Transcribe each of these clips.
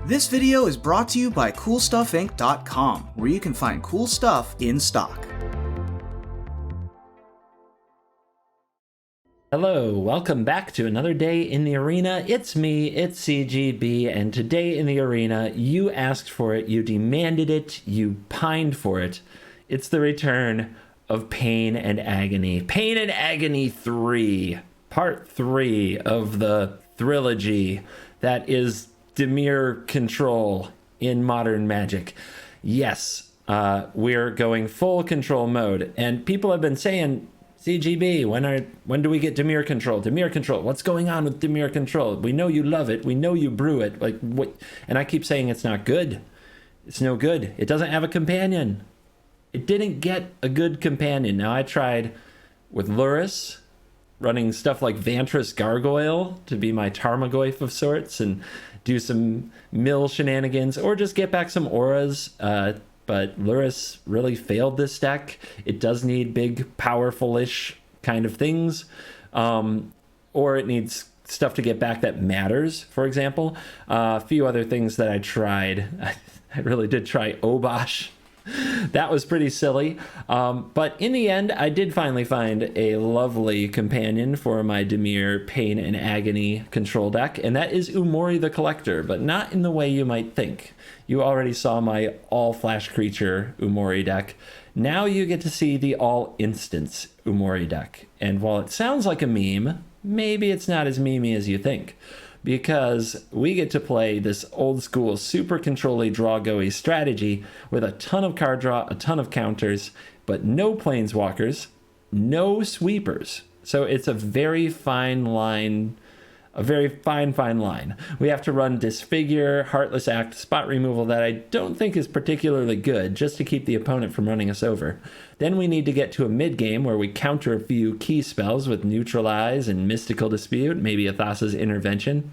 This video is brought to you by CoolStuffInc.com, where you can find cool stuff in stock. Hello, welcome back to another day in the arena. It's me, it's CGB, and today in the arena, you asked for it, you demanded it, you pined for it. It's the return of Pain and Agony. Pain and Agony 3, Part 3 of the trilogy that is Dimir control in Modern Magic. Yes, we're going full control mode, and people have been saying, CGB, when do we get Dimir control? Dimir control. What's going on with Dimir control? We know you love it. We know you brew it. Like what? And I keep saying it's not good. It's no good. It doesn't have a companion. It didn't get a good companion. Now I tried with Luris, running stuff like Vantress Gargoyle to be my Tarmogoyf of sorts and do some mill shenanigans or just get back some auras. But Luris really failed this deck. It does need big, powerful-ish kind of things. Or it needs stuff to get back that matters, for example. A few other things that I tried. I really did try Obosh. That was pretty silly. But in the end, I did finally find a lovely companion for my Dimir Pain and Agony control deck, and that is Umori the Collector, but not in the way you might think. You already saw my all-flash creature Umori deck. Now you get to see the all-instance Umori deck. And while it sounds like a meme, maybe it's not as memey as you think, because we get to play this old school super control-y draw-go-y strategy with a ton of card draw, a ton of counters, but no planeswalkers, no sweepers. So it's a very fine line, a very fine line. We have to run Disfigure, Heartless Act, spot removal that I don't think is particularly good, just to keep the opponent from running us over. Then we need to get to a mid-game where we counter a few key spells with Neutralize and Mystical Dispute, maybe Athasa's Intervention.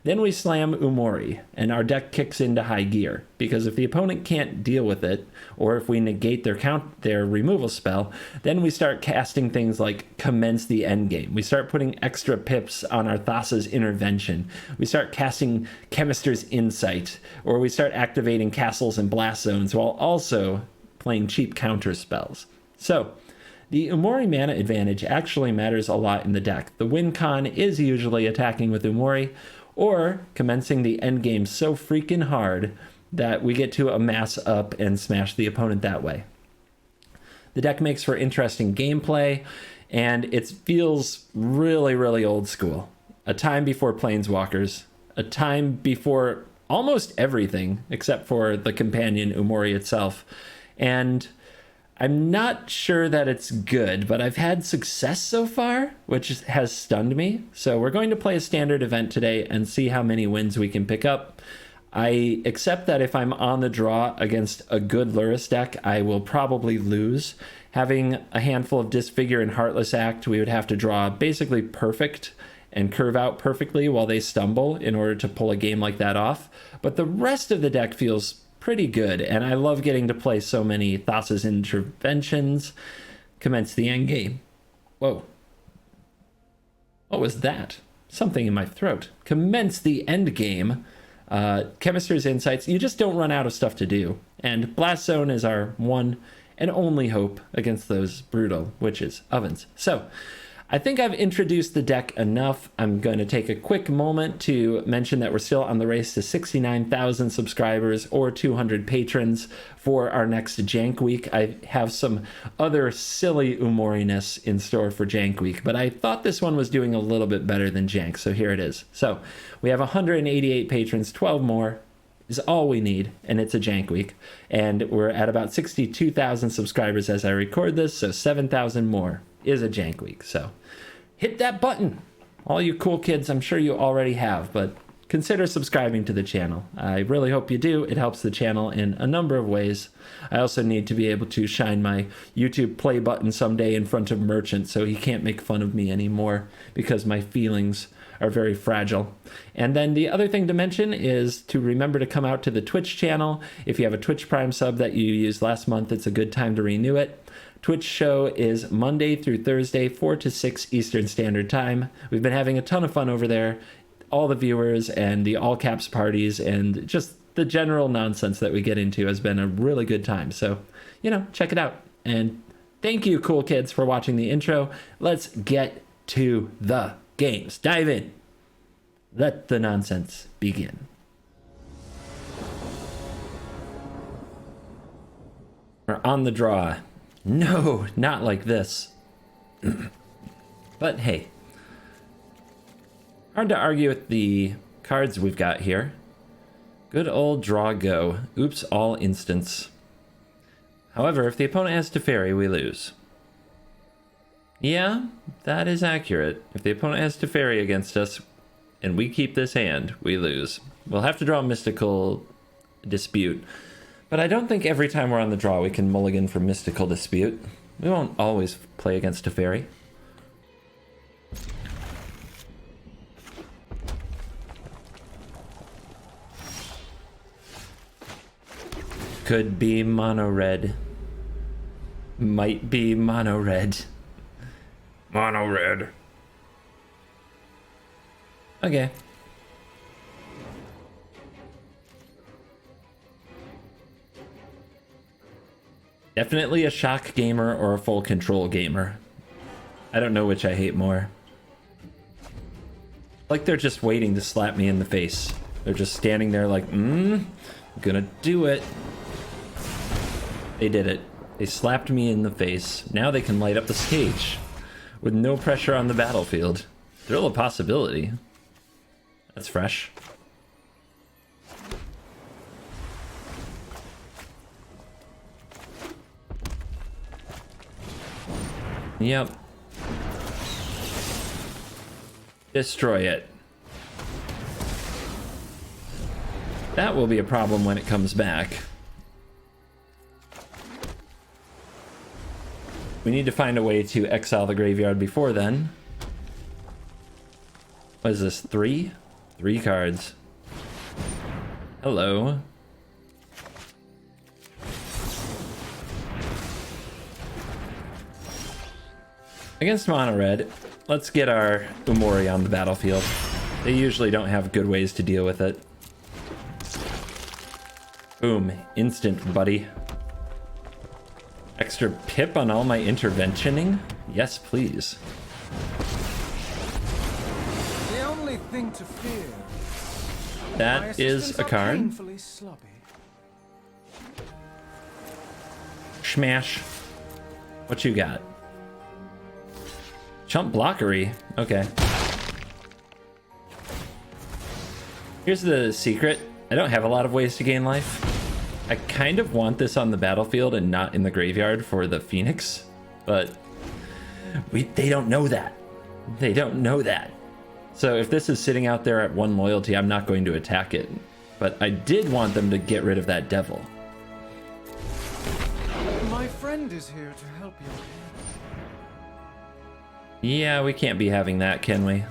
Then we slam Umori, and our deck kicks into high gear, because if the opponent can't deal with it, or if we negate their removal spell, then we start casting things like Commence the Endgame. We start putting extra pips on our Athasa's Intervention. We start casting Chemist's Insight, or we start activating Castles and Blast Zones while also playing cheap counter spells. So, the Umori mana advantage actually matters a lot in the deck. The win con is usually attacking with Umori, or commencing the endgame so freaking hard that we get to amass up and smash the opponent that way. The deck makes for interesting gameplay, and it feels really, really old school. A time before Planeswalkers, a time before almost everything except for the companion Umori itself. And I'm not sure that it's good, but I've had success so far, which has stunned me. So we're going to play a standard event today and see how many wins we can pick up. I accept that if I'm on the draw against a good Luris deck, I will probably lose. Having a handful of Disfigure and Heartless Act, we would have to draw basically perfect and curve out perfectly while they stumble in order to pull a game like that off. But the rest of the deck feels pretty good, and I love getting to play so many Thassa's Interventions. Commence the Endgame. Whoa. What was that? Something in my throat. Commence the Endgame. Chemist's Insights. You just don't run out of stuff to do. And Blast Zone is our one and only hope against those brutal witches' ovens. So, I think I've introduced the deck enough. I'm going to take a quick moment to mention that we're still on the race to 69,000 subscribers or 200 patrons for our next Jank Week. I have some other silly Umoriness in store for Jank Week, but I thought this one was doing a little bit better than Jank, so here it is. So we have 188 patrons, 12 more is all we need, and it's a Jank Week. And we're at about 62,000 subscribers as I record this, so 7,000 more is a Jank Week. So hit that button. All you cool kids, I'm sure you already have, but consider subscribing to the channel. I really hope you do. It helps the channel in a number of ways. I also need to be able to shine my YouTube play button someday in front of Merchant so he can't make fun of me anymore because my feelings are very fragile. And then the other thing to mention is to remember to come out to the Twitch channel. If you have a Twitch Prime sub that you used last month, it's a good time to renew it. Twitch show is Monday through Thursday, 4 to 6 Eastern Standard Time. We've been having a ton of fun over there. all the viewers and the all caps parties and just the general nonsense that we get into has been a really good time. So, check it out. And thank you, cool kids, for watching the intro. Let's get to the games. Dive in. Let the nonsense begin. We're on the draw. No, not like this. But hey, hard to argue with the cards we've got here. Good old draw go. Oops, all instants. However, if the opponent has Teferi, we lose. Yeah, that is accurate. If the opponent has Teferi against us and we keep this hand, we lose. We'll have to draw a Mystical Dispute. But I don't think every time we're on the draw we can mulligan for Mystical Dispute. We won't always play against Teferi. Could be mono red. Might be mono red. Mono red. Okay. Definitely a shock gamer or a full control gamer. I don't know which I hate more. Like they're just waiting to slap me in the face. They're just standing there like, I'm gonna do it. They did it. They slapped me in the face. Now they can light up the stage with no pressure on the battlefield. Still a possibility. That's fresh. Yep. Destroy it. That will be a problem when it comes back. We need to find a way to exile the graveyard before then. What is this? 3? 3 cards. Hello. Against mono red, let's get our Umori on the battlefield. They usually don't have good ways to deal with it. Boom. Instant, buddy. Extra pip on all my interventioning? Yes, please. The only thing to fear. That is a card. Smash. What you got? Chump blockery. Okay. Here's the secret. I don't have a lot of ways to gain life. I kind of want this on the battlefield and not in the graveyard for the Phoenix, but they don't know that. They don't know that. So if this is sitting out there at 1 loyalty, I'm not going to attack it. But I did want them to get rid of that devil. My friend is here to help you. Yeah, we can't be having that, can we?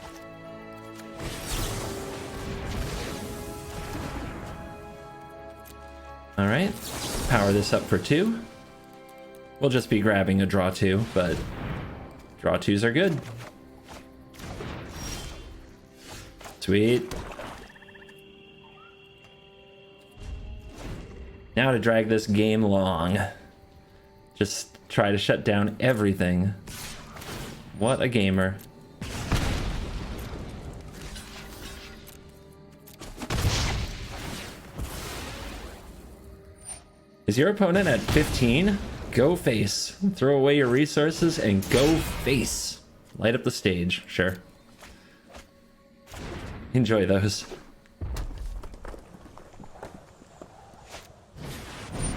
All right, power this up for 2. We'll just be grabbing a draw 2, but draw 2s are good. Sweet. Now to drag this game along. Just try to shut down everything. What a gamer. Is your opponent at 15? Go face. Throw away your resources and go face. Light up the stage, sure. Enjoy those.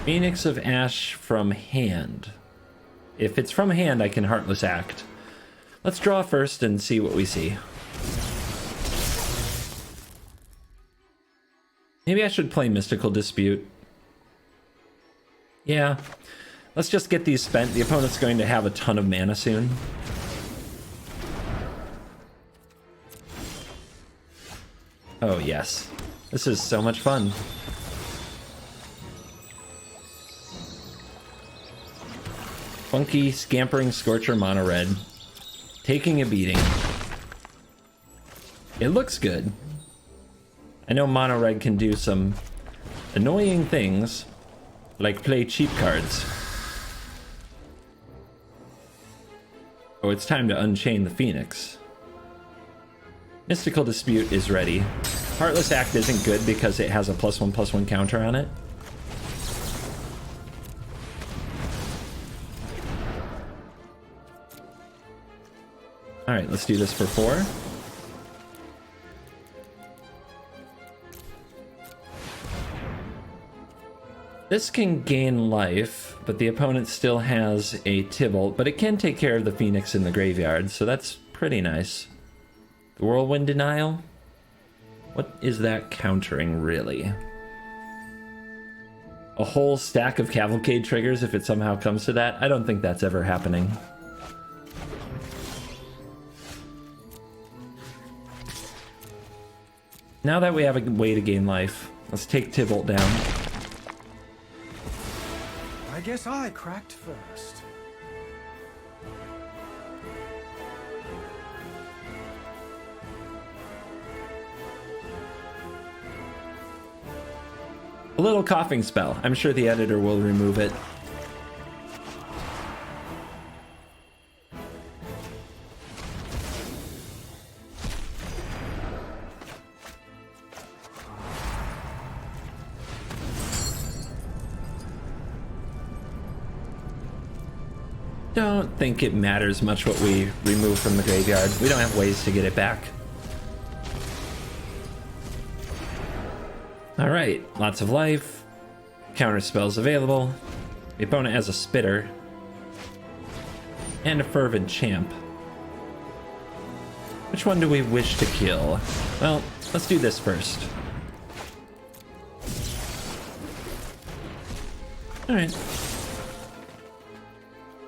Phoenix of Ash from hand. If it's from hand, I can Heartless Act. Let's draw first and see what we see. Maybe I should play Mystical Dispute. Yeah, let's just get these spent. The opponent's going to have a ton of mana soon. Oh yes, this is so much fun. Funky, scampering Scorcher mono red. Taking a beating. It looks good. I know mono red can do some annoying things, like play cheap cards. Oh, it's time to unchain the Phoenix. Mystical Dispute is ready. Heartless Act isn't good because it has a +1/+1 counter on it. Alright, let's do this for 4. This can gain life, but the opponent still has a Tybalt, but it can take care of the Phoenix in the graveyard, so that's pretty nice. The Whirlwind Denial? What is that countering, really? A whole stack of Cavalcade triggers if it somehow comes to that? I don't think that's ever happening. Now that we have a way to gain life, let's take Tybalt down. I guess I cracked first. A little coughing spell. I'm sure the editor will remove it. Don't think it matters much what we remove from the graveyard. We don't have ways to get it back. Alright, lots of life. Counter spells available. The opponent has a Spitter. And a Fervent Champ. Which one do we wish to kill? Well, let's do this first. Alright.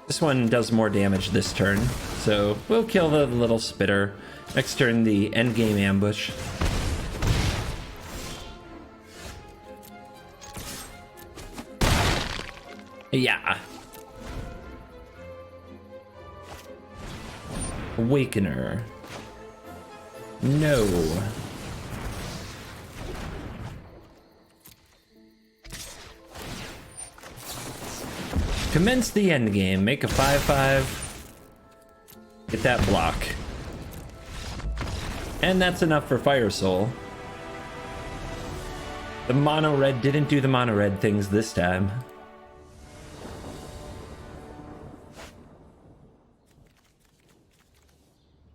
This one does more damage this turn, so we'll kill the little Spitter. Next turn, the endgame ambush. Yeah. Awakener. No. Commence the endgame. Make a 5/5. Get that block. And that's enough for Fire Soul. The mono red didn't do the mono red things this time.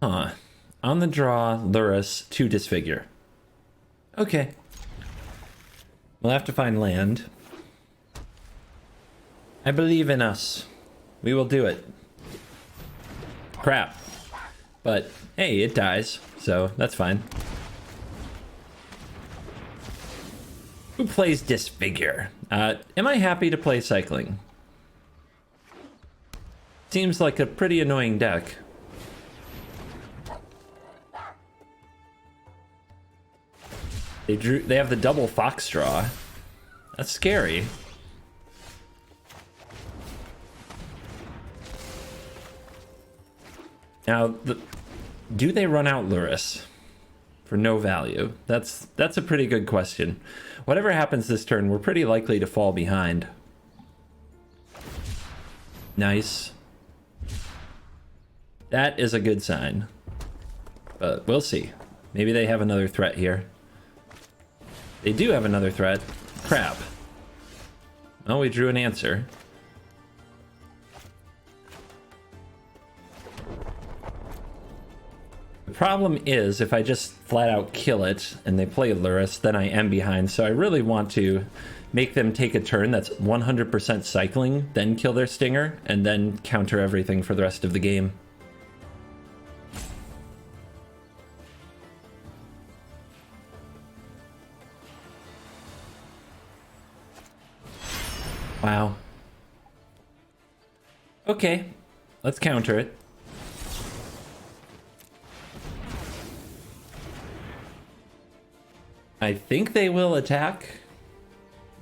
Huh. On the draw, Lurrus to disfigure. Okay. We'll have to find land. I believe in us. We will do it. Crap. But, hey, it dies, so that's fine. Who plays Disfigure? Am I happy to play Cycling? Seems like a pretty annoying deck. They have the double Foxdraw. That's scary. Now, do they run out Lurrus for no value? That's a pretty good question. Whatever happens this turn, we're pretty likely to fall behind. Nice. That is a good sign. But we'll see. Maybe they have another threat here. They do have another threat. Crap. Oh, we drew an answer. The problem is, if I just flat out kill it and they play Lurrus, then I am behind. So I really want to make them take a turn that's 100% cycling, then kill their Stinger, and then counter everything for the rest of the game. Wow. Okay, let's counter it. I think they will attack.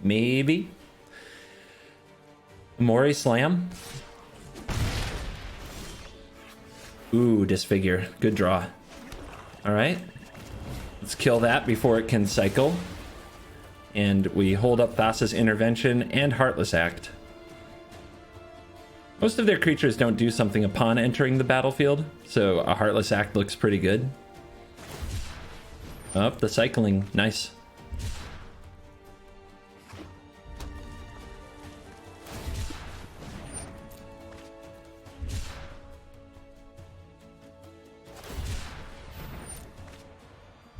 Maybe. Mori Slam. Ooh, Disfigure. Good draw. Alright. Let's kill that before it can cycle. And we hold up Thassa's Intervention and Heartless Act. Most of their creatures don't do something upon entering the battlefield, so a Heartless Act looks pretty good. Oh, the cycling. Nice.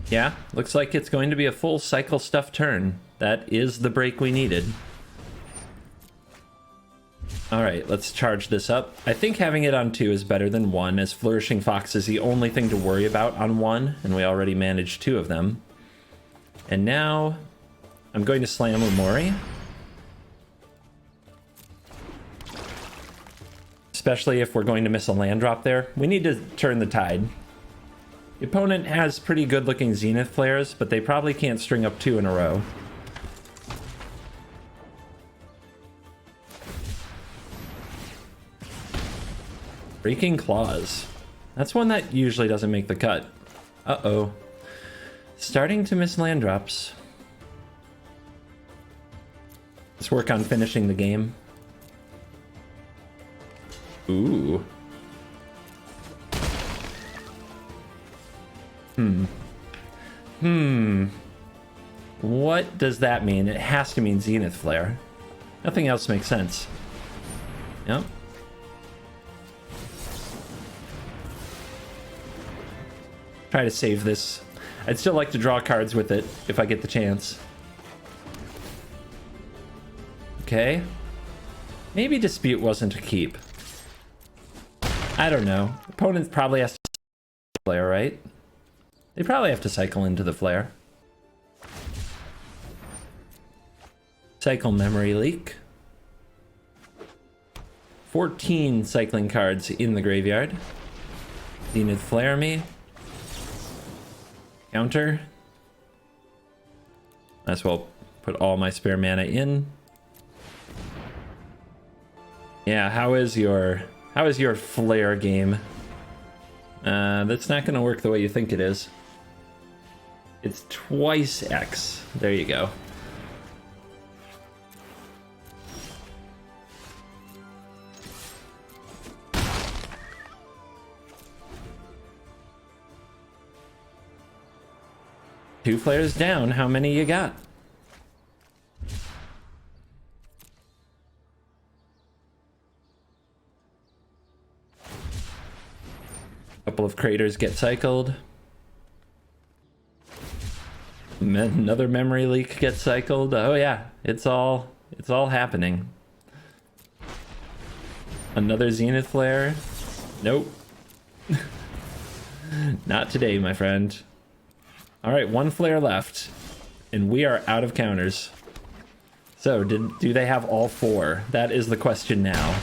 Yeah, looks like it's going to be a full cycle stuff turn. That is the break we needed. Alright, let's charge this up. I think having it on 2 is better than 1, as Flourishing Fox is the only thing to worry about on 1, and we already managed 2 of them. And now, I'm going to slam Umori. Especially if we're going to miss a land drop there. We need to turn the tide. The opponent has pretty good looking Zenith players, but they probably can't string up 2 in a row. Breaking Claws. That's one that usually doesn't make the cut. Uh-oh. Starting to miss land drops. Let's work on finishing the game. Ooh. What does that mean? It has to mean Zenith Flare. Nothing else makes sense. Yep. Try to save this. I'd still like to draw cards with it if I get the chance. Okay. Maybe Dispute wasn't a keep. I don't know. Opponent probably has to flare, right? They probably have to cycle into the flare. Cycle Memory Leak. 14 cycling cards in the graveyard. Zenith Flare me. Counter. Might as well put all my spare mana in. Yeah, how is your flare game? That's not gonna work the way you think it is. It's twice X. There you go. Two flares down. How many you got? Couple of craters get cycled. Another memory leak gets cycled. Oh yeah, it's all happening. Another Zenith Flare. Nope. Not today, my friend. All right, one flare left, and we are out of counters. So, do they have all 4? That is the question now.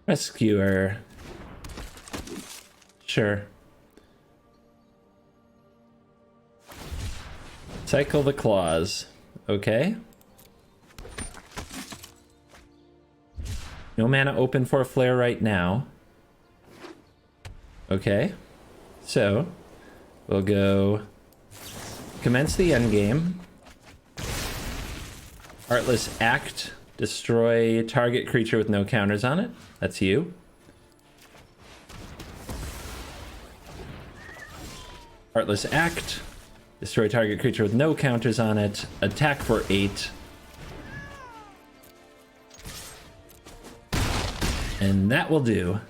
Rescuer. Sure. Cycle the claws. Okay. No mana open for a flare right now. Okay. So, we'll go commence the endgame. Heartless Act. Destroy target creature with no counters on it. That's you. Heartless Act. Destroy target creature with no counters on it. Attack for 8. And that will do.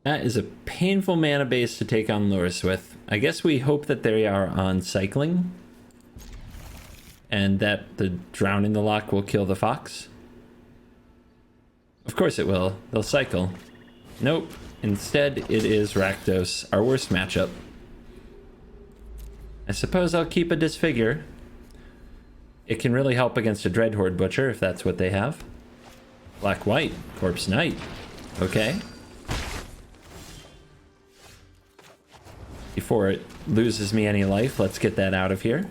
That is a painful mana base to take on Loris with. I guess we hope that they are on cycling. And that the Drowning the Lock will kill the Fox. Of course it will. They'll cycle. Nope. Instead, it is Rakdos, our worst matchup. I suppose I'll keep a Disfigure. It can really help against a Dreadhorde Butcher, if that's what they have. Black-White, Corpse Knight. Okay. before it loses me any life. Let's get that out of here.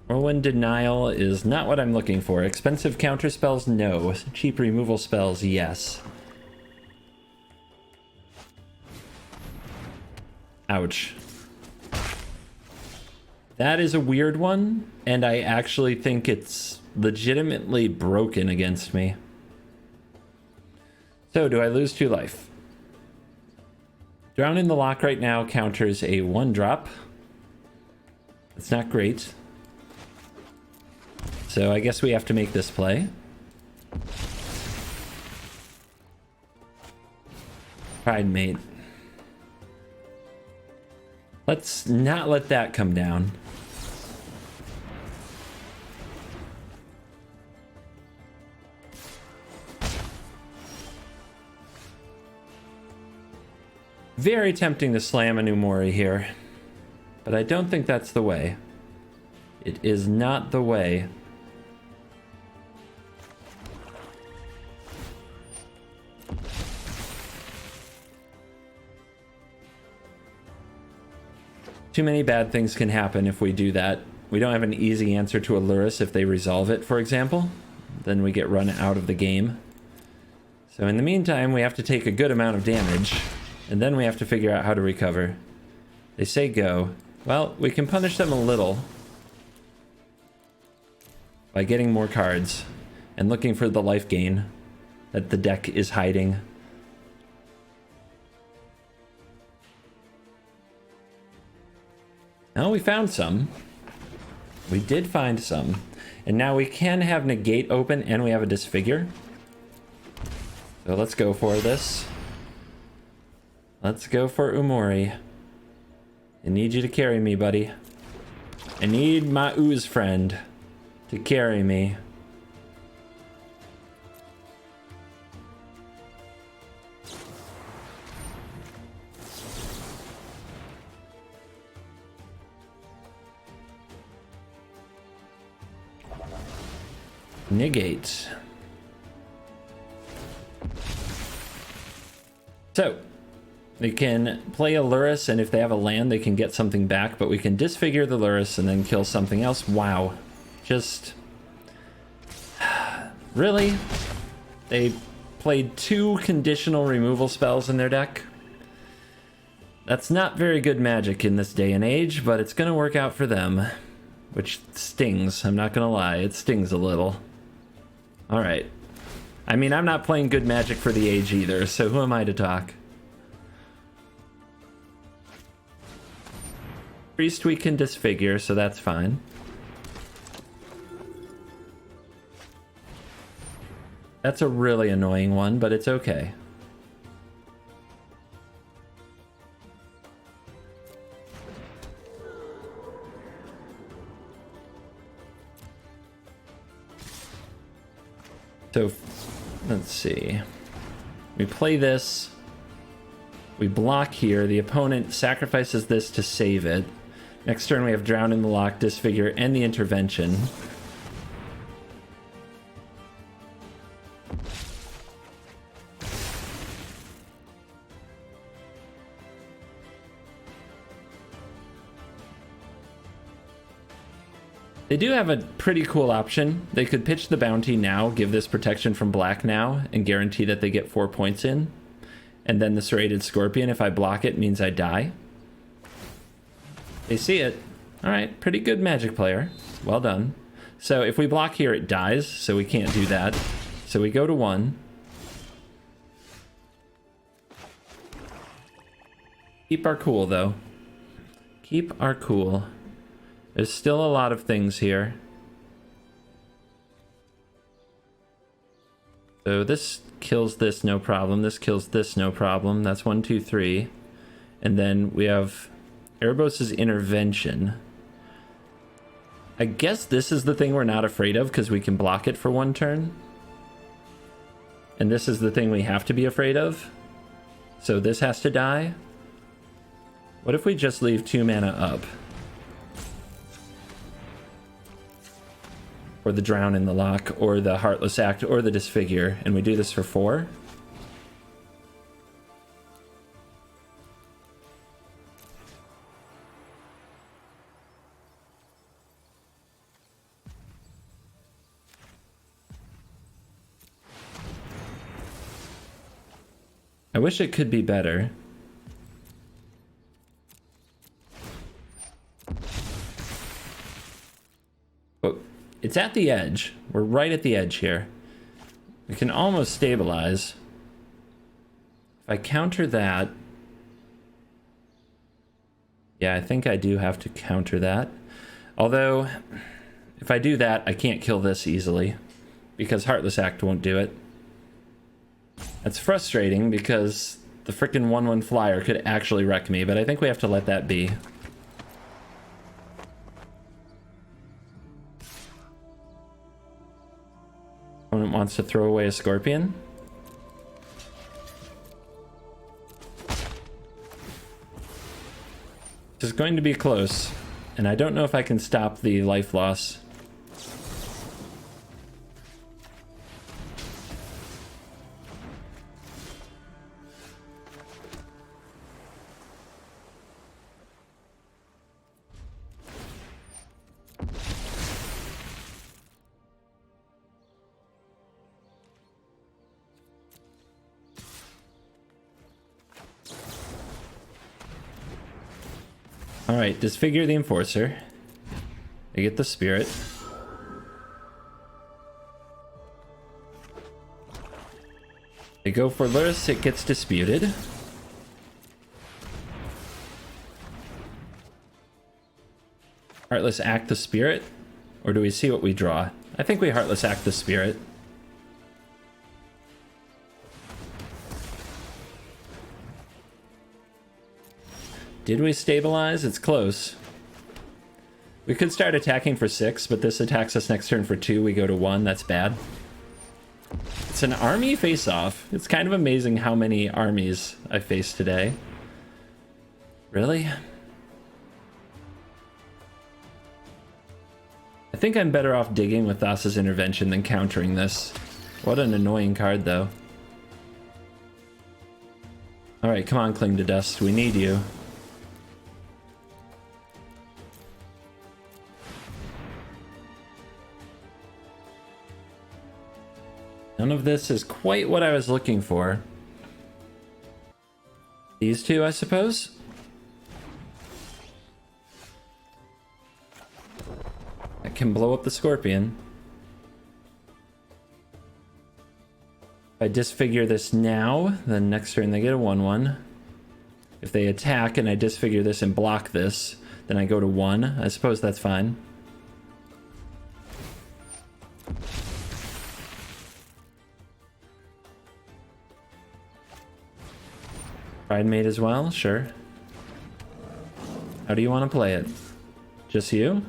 Whirlwind Denial is not what I'm looking for. Expensive counter spells, no. Cheap removal spells, yes. Ouch. That is a weird one, and I actually think it's legitimately broken against me. So, do I lose 2 life? Drown in the Lock right now counters a 1-drop. It's not great. So I guess we have to make this play. Pride Mate. Let's not let that come down. Very tempting to slam a Numori here, but I don't think that's the way. It is not the way. Too many bad things can happen if we do that. We don't have an easy answer to Aluris if they resolve it, for example. Then we get run out of the game. So in the meantime, we have to take a good amount of damage, and then we have to figure out how to recover. They say go. Well, we can punish them a little by getting more cards and looking for the life gain that the deck is hiding. Oh, we found some. We did find some. And now we can have Negate open and we have a Disfigure. So let's go for this. Let's go for Umori. I need you to carry me, buddy. I need my ooze friend to carry me. Negate. So, they can play a Lurrus, and if they have a land, they can get something back, but we can disfigure the Lurrus and then kill something else. Wow. Just... really? They played 2 conditional removal spells in their deck? That's not very good magic in this day and age, but it's gonna work out for them. Which stings, I'm not gonna lie, it stings a little. Alright. I mean, I'm not playing good magic for the age either, so who am I to talk? Priest we can disfigure, so that's fine. That's a really annoying one, but it's okay. So, let's see. We play this. We block here. The opponent sacrifices this to save it. Next turn we have Drown in the Lock, Disfigure, and the Intervention. They do have a pretty cool option. They could pitch the bounty now, give this protection from black now, and guarantee that they get 4 points in. And then the Serrated Scorpion, if I block it, means I die. They see it. Alright, pretty good magic player. Well done. So if we block here, it dies, so we can't do that. So we go to 1. Keep our cool, though. Keep our cool. There's still a lot of things here. So this kills this, no problem. This kills this, no problem. That's 1, 2, 3. And then we have Erebos' Intervention. I guess this is the thing we're not afraid of because we can block it for 1 turn. And this is the thing we have to be afraid of. So this has to die. What if we just leave 2 mana up? Or the Drown in the Lock, or the Heartless Act, or the Disfigure, and we do this for 4? I wish it could be better. But it's at the edge. We're right at the edge here. We can almost stabilize. If I counter that... Yeah, I think I do have to counter that. Although, if I do that, I can't kill this easily. Because Heartless Act won't do it. That's frustrating because the frickin' 1/1 flyer could actually wreck me, but I think we have to let that be. Opponent wants to throw away a Scorpion. This is going to be close, and I don't know if I can stop the life loss. Alright, disfigure the Enforcer. They get the Spirit. They go for Lurrus, it gets disputed. Heartless Act the Spirit? Or do we see what we draw? I think we Heartless Act the Spirit. Did we stabilize? It's close. We could start attacking for 6, but this attacks us next turn for 2. We go to 1. That's bad. It's an army face-off. It's kind of amazing how many armies I faced today. Really? I think I'm better off digging with Thassa's Intervention than countering this. What an annoying card, though. Alright, come on, Cling to Dust. We need you. None of this is quite what I was looking for. These two, I suppose? I can blow up the Scorpion. If I disfigure this now, then next turn they get a 1/1. If they attack and I disfigure this and block this, then I go to 1. I suppose that's fine. Mate as well, sure. How do you want to play it? Just you?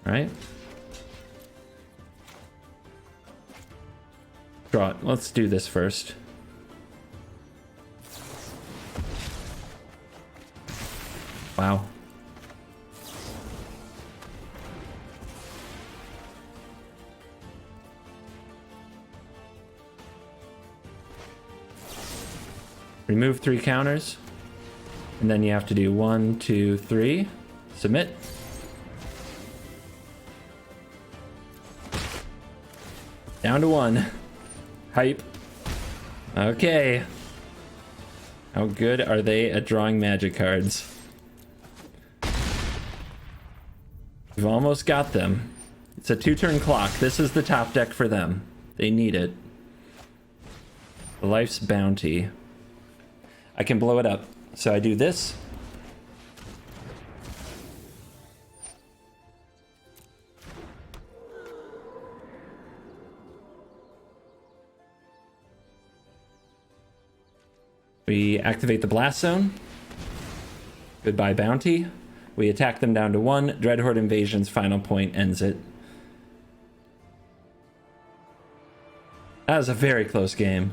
Right? Draw it. Let's do this first. Wow. Remove 3 counters, and then you have to do 1, 2, 3. Submit. Down to 1. Hype. Okay. How good are they at drawing magic cards? We've almost got them. It's a 2-turn clock. This is the top deck for them. They need it. Life's Bounty. I can blow it up. So I do this. We activate the Blast Zone. Goodbye Bounty. We attack them down to 1. Dreadhorde Invasion's final point ends it. That was a very close game.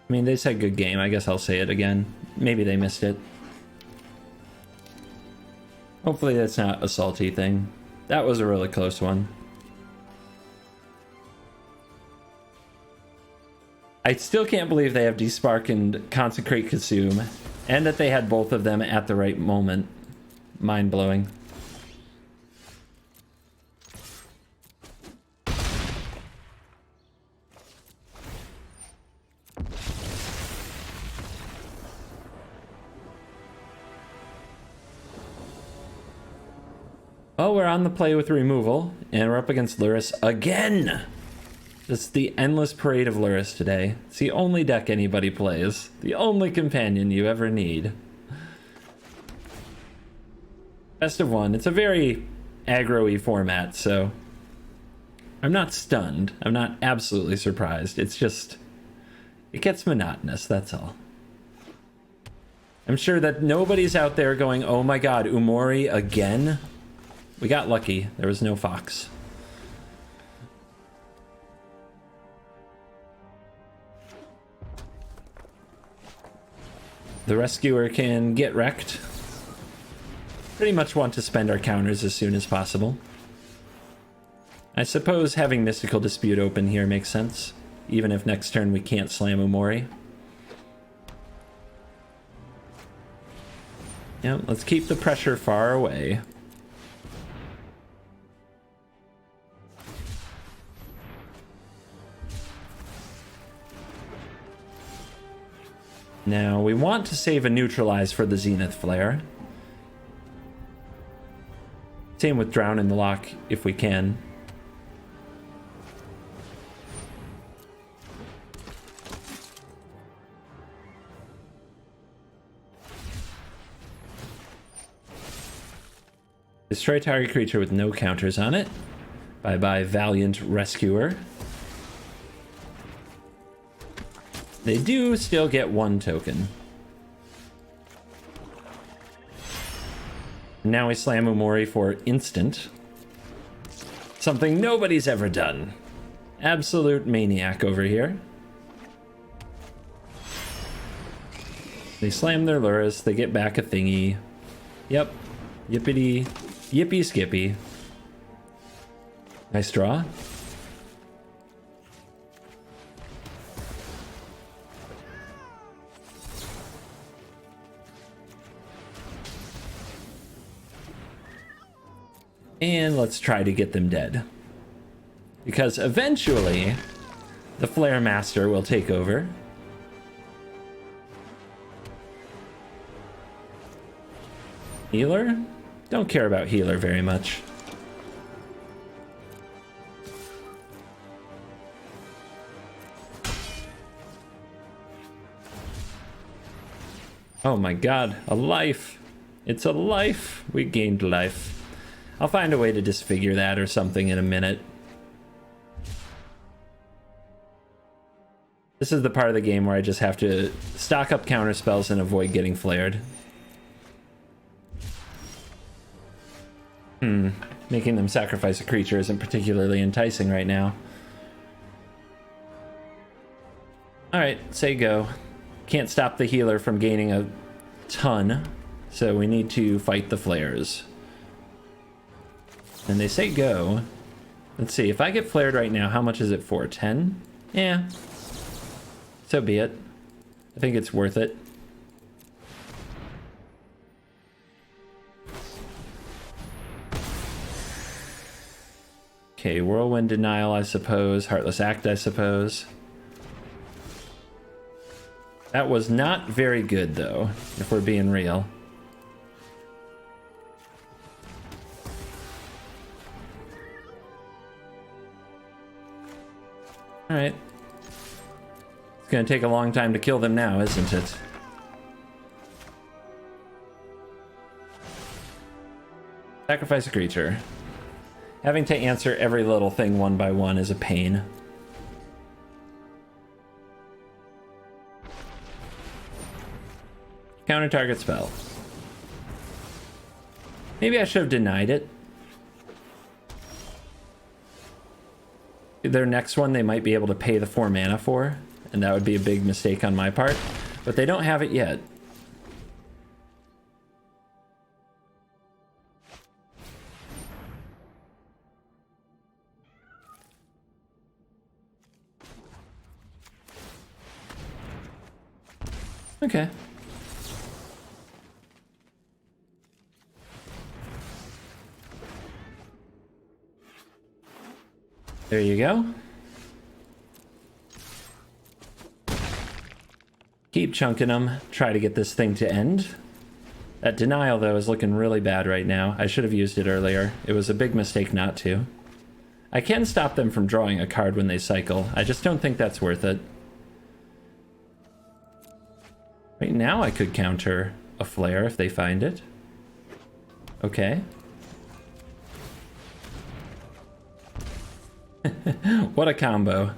I mean, they said good game. I guess I'll say it again. Maybe they missed it. Hopefully that's not a salty thing. That was a really close one. I still can't believe they have Despark and Consecrate Consume, and that they had both of them at the right moment. Mind-blowing. Oh, we're on the play with removal, and we're up against Lurrus again. Just the endless parade of Lurrus today. It's the only deck anybody plays. The only companion you ever need. Best of one. It's a very aggro-y format, so I'm not stunned. I'm not absolutely surprised. It's just, it gets monotonous, that's all. I'm sure that nobody's out there going, oh my god, Umori again? We got lucky. There was no fox. The Rescuer can get wrecked. Pretty much want to spend our counters as soon as possible. I suppose having Mystical Dispute open here makes sense, even if next turn we can't slam Umori. Yeah, let's keep the pressure far away. Now, we want to save a neutralize for the Zenith Flare. Same with Drown in the Lock, if we can. Destroy target creature with no counters on it. Bye-bye, Valiant Rescuer. They do still get one token. Now we slam Umori for instant. Something nobody's ever done. Absolute maniac over here. They slam their Lurrus, they get back a thingy. Yep. Yippity. Yippee skippy. Nice draw. And let's try to get them dead. Because eventually, the Flare Master will take over. Healer? Don't care about Healer very much. Oh my god, a life. It's a life. We gained life. I'll find a way to disfigure that or something in a minute. This is the part of the game where I just have to stock up counter spells and avoid getting flared. Making them sacrifice a creature isn't particularly enticing right now. Alright, say go. Can't stop the healer from gaining a ton, so we need to fight the flares. And they say go. Let's see, if I get flared right now, how much is it for? 10? Yeah. So be it. I think it's worth it. Okay, Whirlwind Denial, I suppose. Heartless Act, I suppose. That was not very good, though, if we're being real. Alright. It's gonna take a long time to kill them now, isn't it? Sacrifice a creature. Having to answer every little thing one by one is a pain. Counter target spell. Maybe I should have denied it. Their next one they might be able to pay the 4 mana for, and that would be a big mistake on my part, but they don't have it yet. Okay. There you go. Keep chunking them. Try to get this thing to end. That denial, though, is looking really bad right now. I should have used it earlier. It was a big mistake not to. I can stop them from drawing a card when they cycle. I just don't think that's worth it. Right now I could counter a flare if they find it. Okay. What a combo.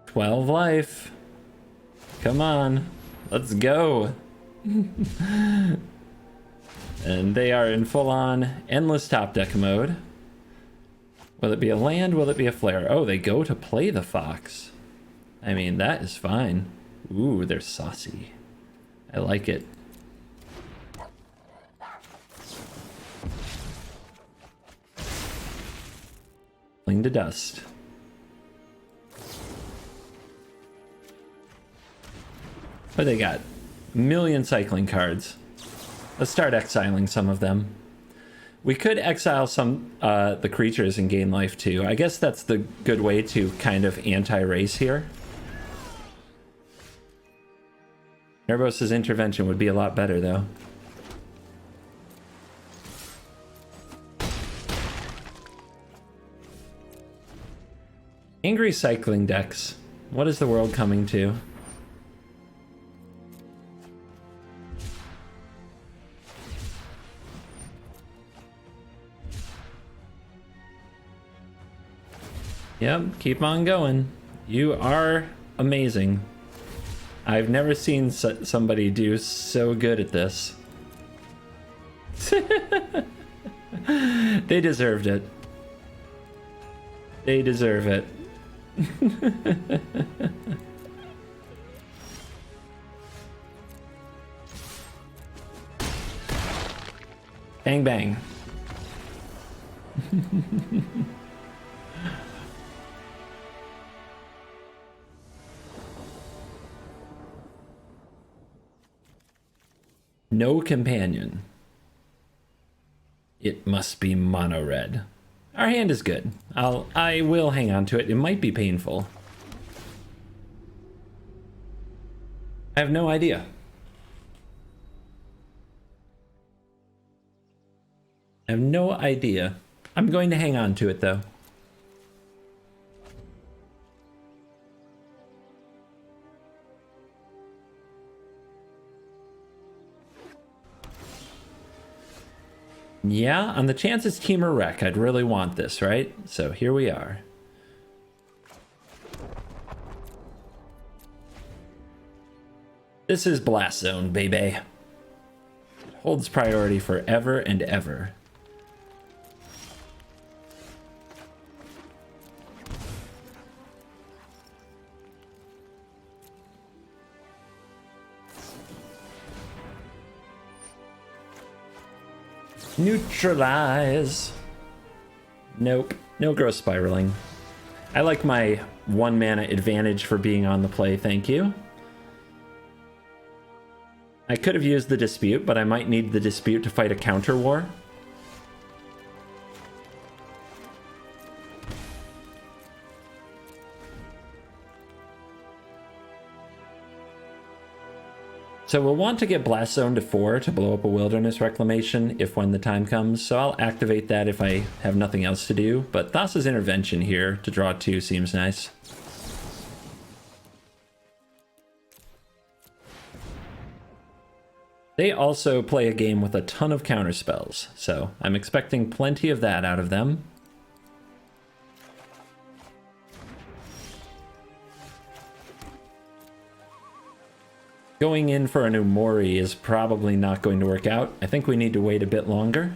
"12 life. Come on. Let's go." And they are in full-on endless top deck mode. Will it be a land? Will it be a flare? Oh, they go to play the fox. I mean, that is fine. Ooh, they're saucy. I like it. Fling to dust. What they got? A million cycling cards. Let's start exiling some of them. We could exile some the creatures and gain life too. I guess that's the good way to kind of anti-race here. Nervos's intervention would be a lot better though. Angry cycling decks. What is the world coming to? Yep, keep on going. You are amazing. I've never seen somebody do so good at this. They deserved it. They deserve it. Bang bang. No companion. It must be mono red. Our hand is good. I will hang on to it. It might be painful. I have no idea. I have no idea. I'm going to hang on to it though. Yeah, on the chance it's team or wreck, I'd really want this, right? So here we are. This is Blast Zone, baby. It holds priority forever and ever. Neutralize. Nope. No gross spiraling. I like my 1 mana advantage for being on the play, thank you. I could have used the dispute, but I might need the dispute to fight a counter war. So we'll want to get Blast Zone to 4 to blow up a Wilderness Reclamation if when the time comes, so I'll activate that if I have nothing else to do, but Thassa's Intervention here to draw 2 seems nice. They also play a game with a ton of counter spells, so I'm expecting plenty of that out of them. Going in for an Umori is probably not going to work out. I think we need to wait a bit longer.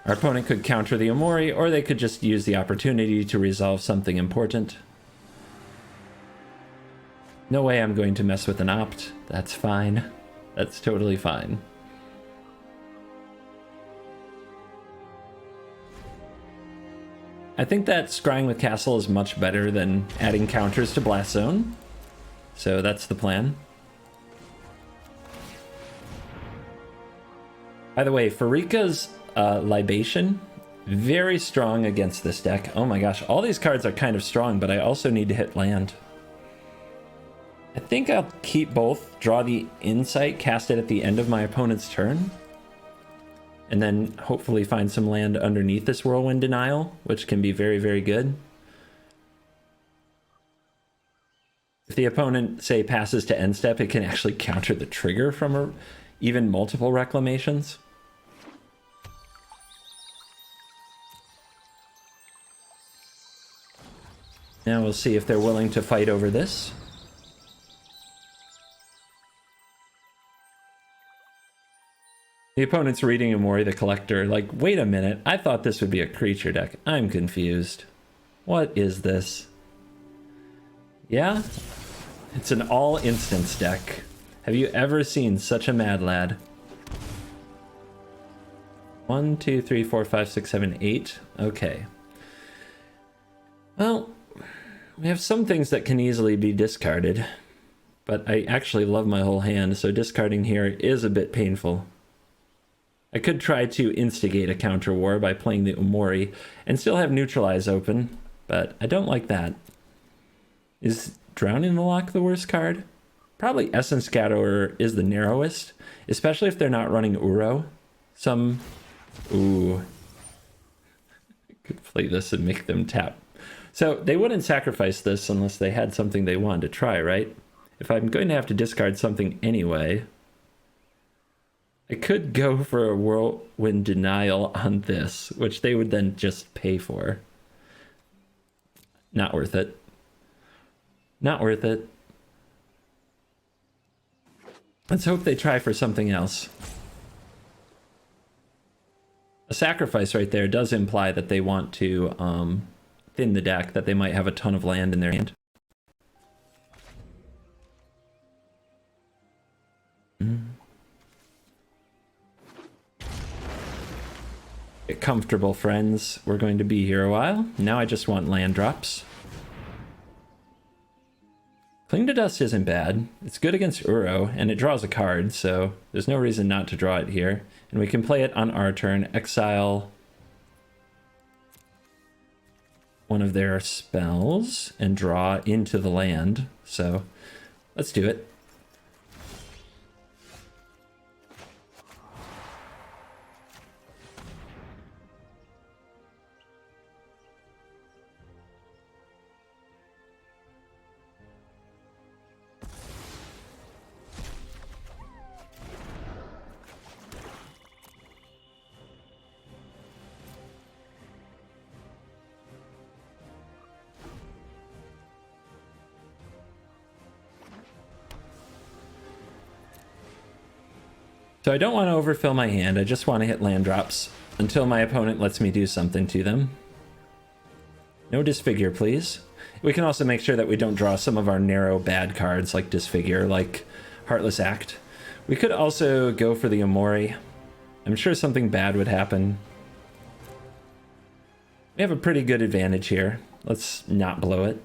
Our opponent could counter the Umori, or they could just use the opportunity to resolve something important. No way I'm going to mess with an opt. That's fine. That's totally fine. I think that scrying with Castle is much better than adding counters to Blast Zone. So that's the plan. By the way, Farika's Libation Very strong against this deck. Oh my gosh, all these cards are kind of strong, but I also need to hit land. I think I'll keep both, draw the Insight, cast it at the end of my opponent's turn, and then hopefully find some land underneath this Whirlwind Denial, which can be very, very good. If the opponent, say, passes to end step, it can actually counter the trigger from even multiple reclamations. Now we'll see if they're willing to fight over this. The opponent's reading Amori the Collector, like, wait a minute, I thought this would be a creature deck. I'm confused. What is this? Yeah? It's an all-instance deck. Have you ever seen such a mad lad? 1, 2, 3, 4, 5, 6, 7, 8. Okay. Well, we have some things that can easily be discarded, but I actually love my whole hand, so discarding here is a bit painful. I could try to instigate a counter war by playing the Omori and still have Neutralize open, but I don't like that. Is Drowning the Lock the worst card? Probably Essence Scatterer is the narrowest, especially if they're not running Uro. Ooh. I could play this and make them tap. So they wouldn't sacrifice this unless they had something they wanted to try, right? If I'm going to have to discard something anyway, I could go for a Whirlwind Denial on this, which they would then just pay for. Not worth it. Not worth it. Let's hope they try for something else. A sacrifice right there does imply that they want to thin the deck, that they might have a ton of land in their hand. Get comfortable, friends. We're going to be here a while. Now I just want land drops. Cling to Dust isn't bad. It's good against Uro, and it draws a card, so there's no reason not to draw it here. And we can play it on our turn, exile one of their spells, and draw into the land. So let's do it. So I don't want to overfill my hand, I just want to hit land drops until my opponent lets me do something to them. No Disfigure, please. We can also make sure that we don't draw some of our narrow bad cards like Disfigure, like Heartless Act. We could also go for the Omori. I'm sure something bad would happen. We have a pretty good advantage here. Let's not blow it.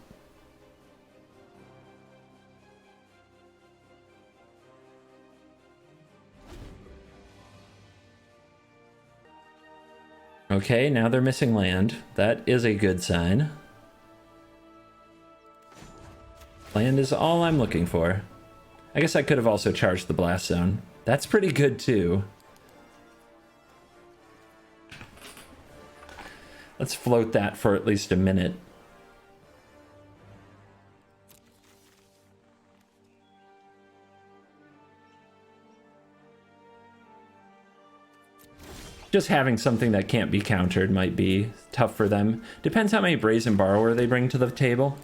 Okay, now they're missing land. That is a good sign. Land is all I'm looking for. I guess I could have also charged the Blast Zone. That's pretty good too. Let's float that for at least a minute. Just having something that can't be countered might be tough for them. Depends how many Brazen Borrower they bring to the table.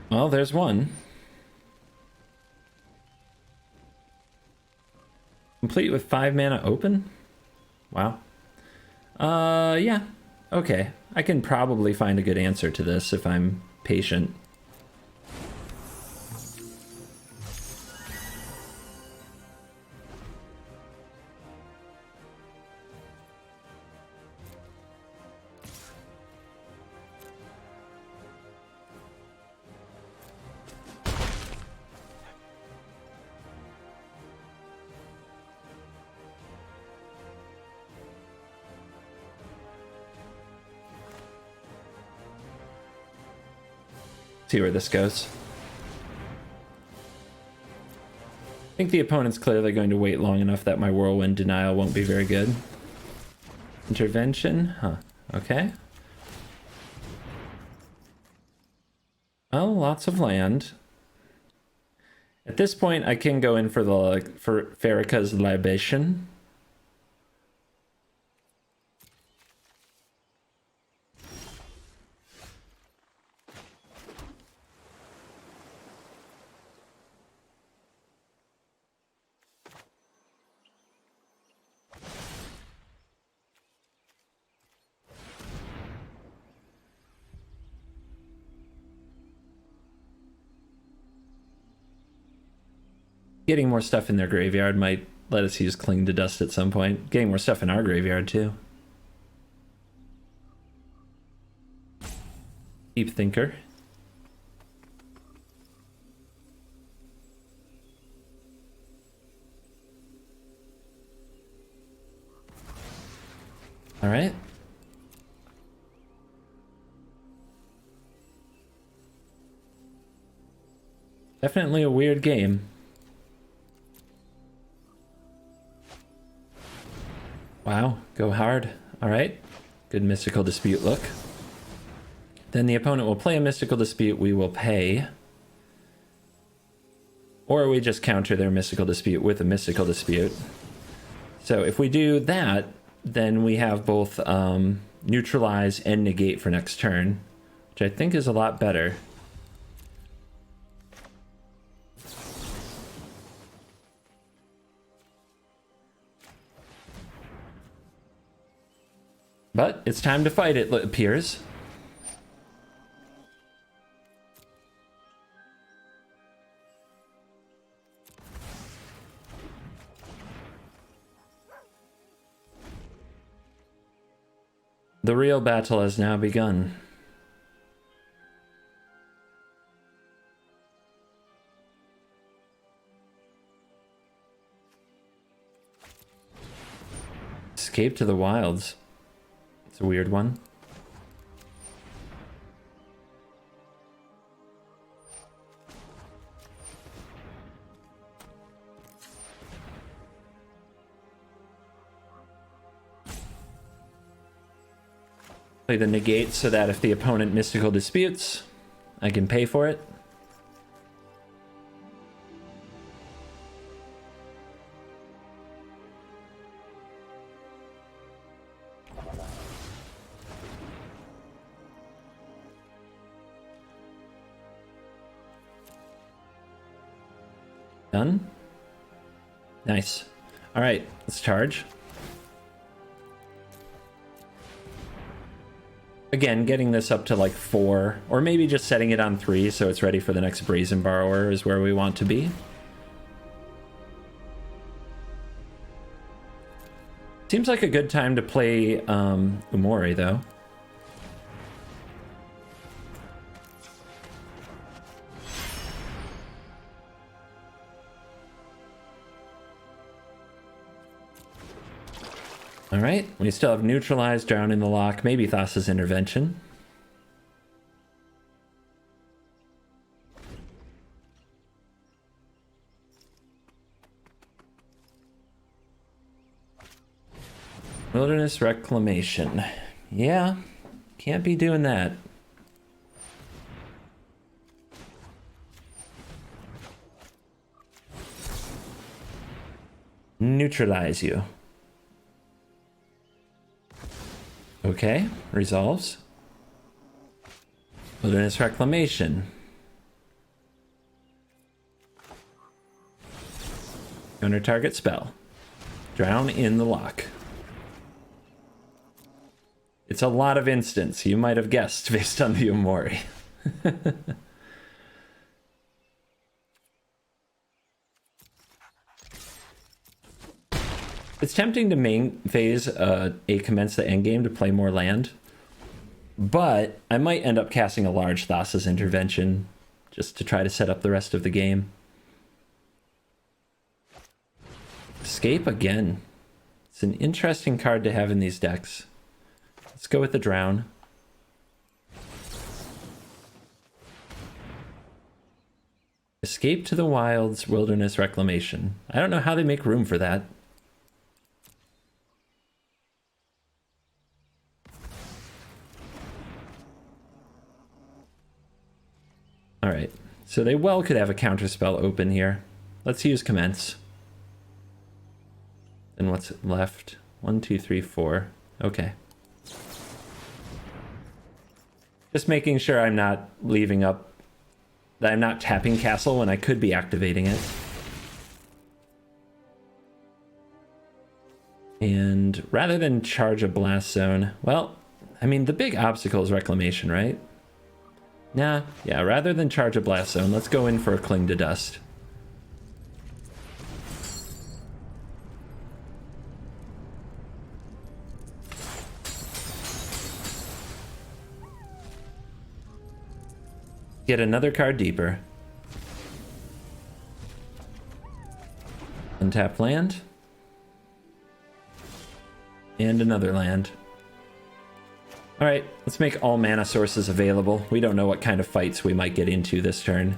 Well, there's one. Complete with 5 mana open? Wow. Yeah. Okay. I can probably find a good answer to this if I'm patient. See where this goes. I think the opponent's clearly going to wait long enough that my Whirlwind Denial won't be very good. Intervention? Huh. Okay. Well, lots of land. At this point, I can go in for the for Farrakha's Libation. Getting more stuff in their graveyard might let us use Cling to Dust at some point. Getting more stuff in our graveyard, too. Deep Thinker. All right. Definitely a weird game. Wow, go hard. All right, good Mystical Dispute look. Then the opponent will play a Mystical Dispute, we will pay. Or we just counter their Mystical Dispute with a Mystical Dispute. So if we do that, then we have both neutralize and negate for next turn, which I think is a lot better. But it's time to fight, it appears. The real battle has now begun. Escape to the Wilds. It's a weird one. Play the negate so that if the opponent Mystical Disputes, I can pay for it. Done. Nice. All right, let's charge. Again, getting this up to like 4, or maybe just setting it on 3 so it's ready for the next Brazen Borrower is where we want to be. Seems like a good time to play Umori, though. All right, we still have neutralized, drown in the lock, maybe Thassa's Intervention. Wilderness Reclamation. Yeah, can't be doing that. Neutralize you. Okay, resolves. Wilderness Reclamation. Counter target spell. Drown in the lock. It's a lot of instants, you might have guessed based on the Umori. It's tempting to main phase a commence the endgame to play more land, but I might end up casting a large Thassa's Intervention just to try to set up the rest of the game. Escape again. It's an interesting card to have in these decks. Let's go with the Drown. Escape to the Wilds Wilderness Reclamation. I don't know how they make room for that. Alright, so they well could have a counterspell open here. Let's use Commence. And what's left? 1, 2, 3, 4. Okay. Just making sure I'm not leaving up, that I'm not tapping Castle when I could be activating it. And rather than charge a Blast Zone, well, I mean, the big obstacle is Reclamation, right? Nah, yeah, rather than charge a Blast Zone, let's go in for a Cling to Dust. Get another card deeper. Untap land. And another land. Alright, let's make all mana sources available. We don't know what kind of fights we might get into this turn.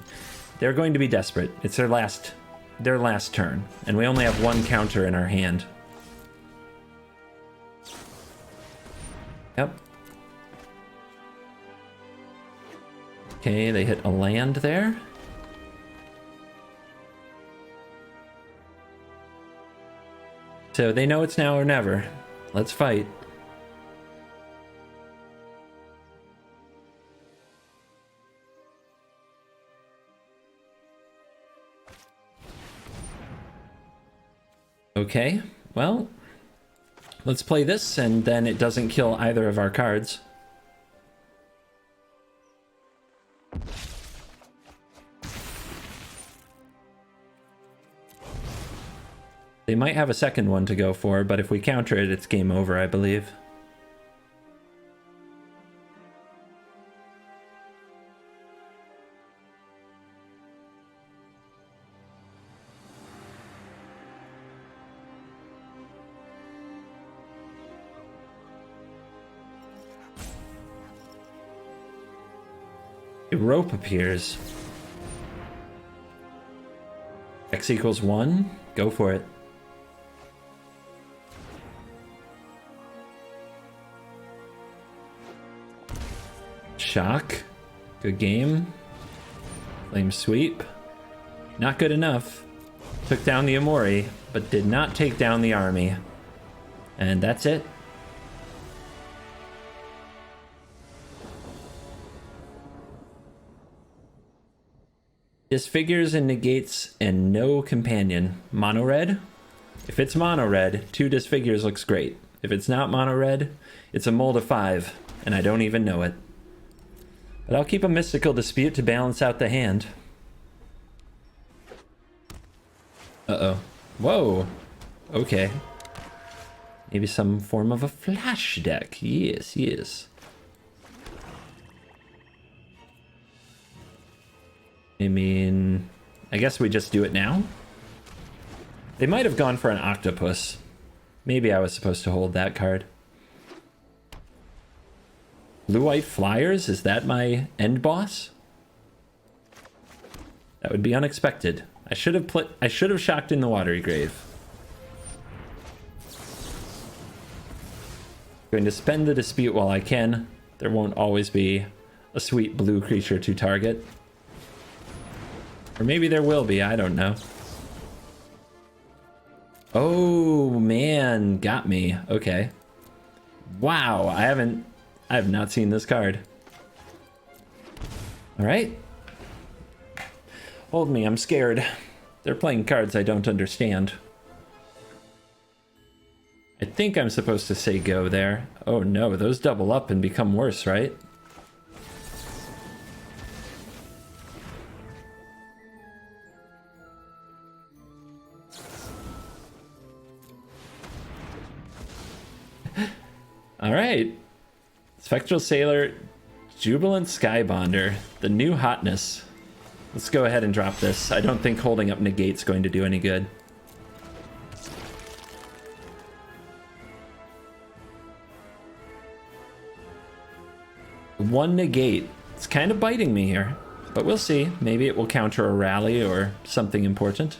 They're going to be desperate. It's their last turn, and we only have one counter in our hand. Yep. Okay, they hit a land there. So they know it's now or never. Let's fight. Okay, well, let's play this, and then it doesn't kill either of our cards. They might have a second one to go for, but if we counter it, it's game over, I believe. A rope appears. X equals 1. Go for it. Shock. Good game. Flame sweep. Not good enough. Took down the Amori, but did not take down the army. And that's it. Disfigures and negates and no companion. Mono red? If it's mono red, 2 disfigures looks great. If it's not mono red, it's a mold of 5, and I don't even know it. But I'll keep a mystical dispute to balance out the hand. Uh-oh. Whoa. Okay. Maybe some form of a flash deck. Yes, yes. I mean, I guess we just do it now? They might have gone for an octopus. Maybe I was supposed to hold that card. Blue-white flyers? Is that my end boss? That would be unexpected. I should have shocked in the watery grave. Going to spend the dispute while I can. There won't always be a sweet blue creature to target. Or maybe there will be, I don't know. Oh man, got me. Okay. Wow, I have not seen this card. Alright. Hold me, I'm scared. They're playing cards I don't understand. I think I'm supposed to say go there. Oh no, those double up and become worse, right? Alright. Spectral Sailor, Jubilant Skybonder, the new hotness. Let's go ahead and drop this. I don't think holding up negate's going to do any good. One negate. It's kind of biting me here. But we'll see. Maybe it will counter a rally or something important.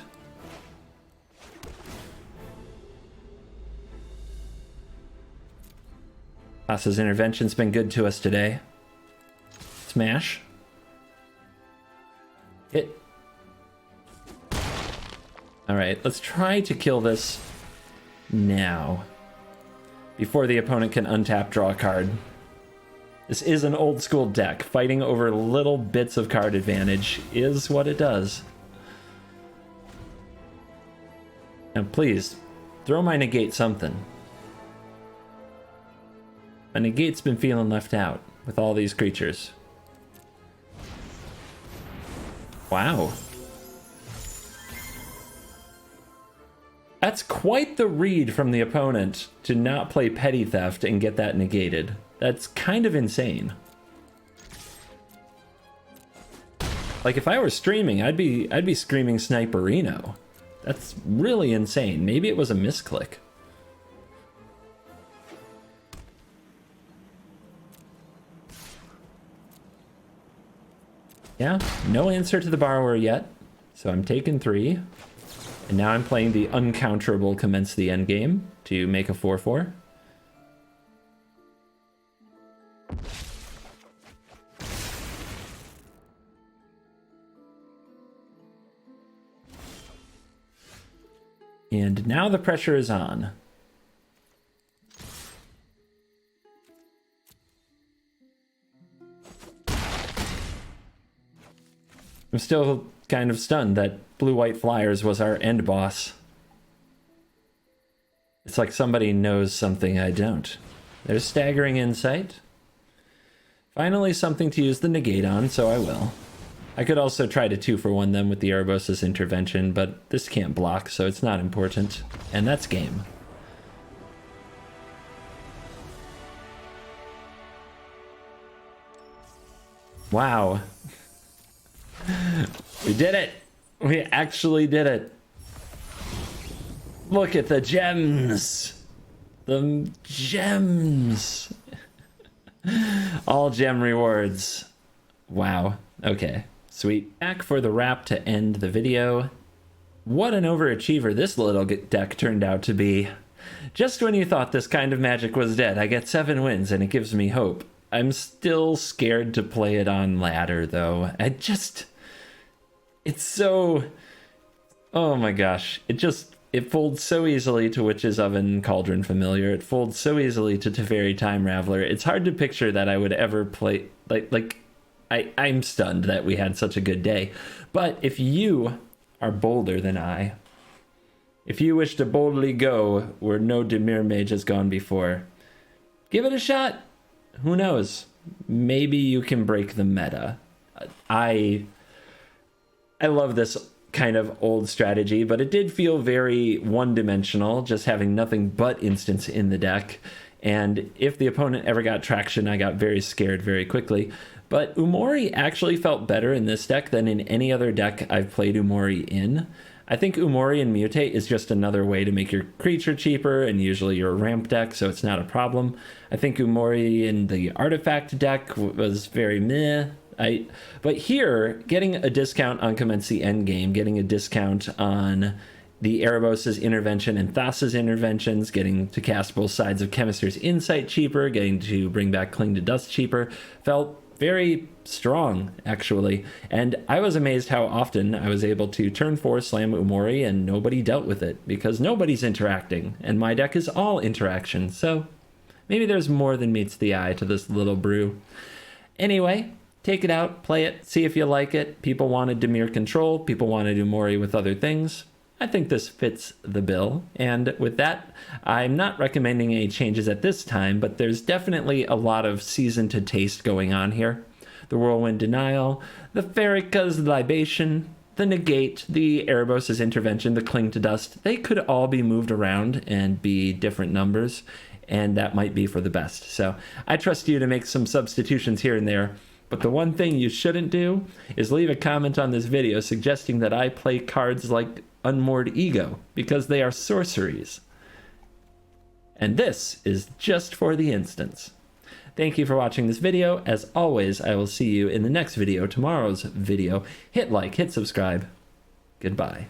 Thassa's intervention's been good to us today. Smash. Hit. Alright, let's try to kill this now. Before the opponent can untap, draw a card. This is an old school deck. Fighting over little bits of card advantage is what it does. Now please, throw my negate something. My negate's been feeling left out with all these creatures. Wow. That's quite the read from the opponent to not play Petty Theft and get that negated. That's kind of insane. Like if I were streaming, I'd be screaming Sniperino. That's really insane. Maybe it was a misclick. Yeah, no answer to the borrower yet. So I'm taking 3. And now I'm playing the uncounterable Commence the Endgame to make a 4/4. And now the pressure is on. I'm still kind of stunned that Blue-White Flyers was our end boss. It's like somebody knows something I don't. There's staggering insight. Finally something to use the negate on, so I will. I could also try to 2-for-1 them with the Erebos' intervention, but this can't block, so it's not important. And that's game. Wow. We did it! We actually did it. Look at the gems! The gems! All gem rewards. Wow. Okay. Sweet. Back for the wrap to end the video. What an overachiever this little deck turned out to be. Just when you thought this kind of magic was dead, I get 7 wins and it gives me hope. I'm still scared to play it on ladder though. It's so... Oh my gosh. It folds so easily to Witch's Oven Cauldron Familiar. It folds so easily to Teferi Time Raveler. It's hard to picture that I would ever play... I'm stunned that we had such a good day. But if you are bolder than I, if you wish to boldly go where no Dimir mage has gone before, give it a shot. Who knows? Maybe you can break the meta. I love this kind of old strategy, but it did feel very one-dimensional, just having nothing but instants in the deck. And if the opponent ever got traction, I got very scared very quickly. But Umori actually felt better in this deck than in any other deck I've played Umori in. I think Umori and Mutate is just another way to make your creature cheaper, and usually you're a ramp deck, so it's not a problem. I think Umori in the Artifact deck was very meh. But here, getting a discount on Commence the Endgame, getting a discount on the Erebos' intervention and Thassa's interventions, getting to cast both sides of Chemist's Insight cheaper, getting to bring back Cling to Dust cheaper, felt very strong, actually. And I was amazed how often I was able to turn 4 slam Umori and nobody dealt with it, because nobody's interacting, and my deck is all interaction, so maybe there's more than meets the eye to this little brew. Anyway, take it out, play it, see if you like it. People wanted Dimir control, people wanted Umori with other things. I think this fits the bill, and with that, I'm not recommending any changes at this time, but there's definitely a lot of season to taste going on here. The Whirlwind Denial, the Ferrica's Libation, the Negate, the Erebos' Intervention, the Cling to Dust, they could all be moved around and be different numbers, and that might be for the best. So I trust you to make some substitutions here and there. But the one thing you shouldn't do is leave a comment on this video suggesting that I play cards like Unmoored Ego, because they are sorceries. And this is just for the instance. Thank you for watching this video. As always, I will see you in the next video, tomorrow's video. Hit like, hit subscribe. Goodbye.